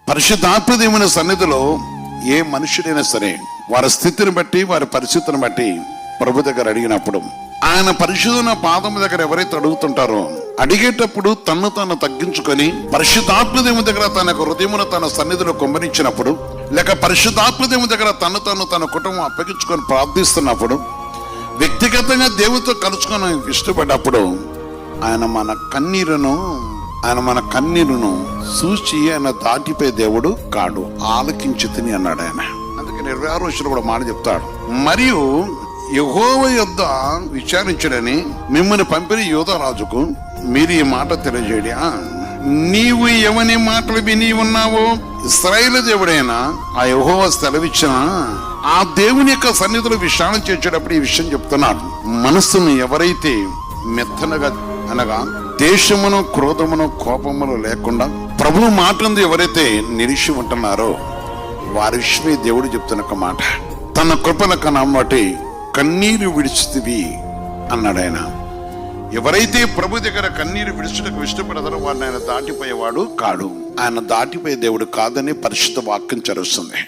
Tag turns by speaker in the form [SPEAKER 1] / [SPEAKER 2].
[SPEAKER 1] పరిశుద్ధాత్మ దేవుని సన్నిధిలో ఏ మనుషుడైనా సరే వారి స్థితిని బట్టి వారి పరిస్థితిని బట్టి ప్రభు దగ్గర అడిగినప్పుడు, ఆయన పరిశుద్ధ పాదం దగ్గర ఎవరైతే అడుగుతుంటారో, అడిగేటప్పుడు తన్ను తాను తగ్గించుకొని పరిశుద్ధాత్మ దేవుని దగ్గర తన యొక్క హృదయమును తన సన్నిధిలో కుమ్మరించినప్పుడు, లేక పరిశుద్ధాత్మ దేవుని దగ్గర తను తన కుటుంబం అప్పగించుకొని ప్రార్థిస్తున్నప్పుడు, వ్యక్తిగతంగా దేవునితో కలుసుకొని ఇష్టపడ్డప్పుడు ఆయన మన కన్నీరును చూచి ఆయన దాటిపోయే దేవుడు కాడు, ఆలకించి తిని అన్నాడు ఆయన. అందుకే 26వ వచనంలో కూడా మాట చెప్తాడు, మరియు యెహోవా యొద్ద విచారించడని మిమ్మల్ని పంపిన యోధా రాజుకు మీరు ఈ మాట తెలియజేయడి. నీవు ఎవని మాటలు విని ఉన్నావో ఇశ్రాయేలు దేవుడైన ఆ యెహోవా సెలవిచ్చిన ఆ దేవుని యొక్క సన్నిధిలో విచారణ చేసేటప్పుడు ఈ విషయం చెప్తున్నాడు. మనస్సును ఎవరైతే మెత్తనగా అనగా దేశమును క్రోధమును కోపమును లేకుండా ప్రభు మాటందు ఎవరైతే నిలిచి ఉంటున్నారో వారి విషయమే దేవుడు చెప్తున్న ఒక మాట, తన కృపణకు నమ్మటి కన్నీరు విడిచితివి అన్నాడు ఆయన. ఎవరైతే ప్రభు దగ్గర కన్నీరు విడుచుటకు ఇష్టపడతారో వాడిని ఆయన దాటిపోయేవాడు కాడు, ఆయన దాటిపోయే దేవుడు కాదని పరిశుద్ధ వాక్యం చరుస్తుంది.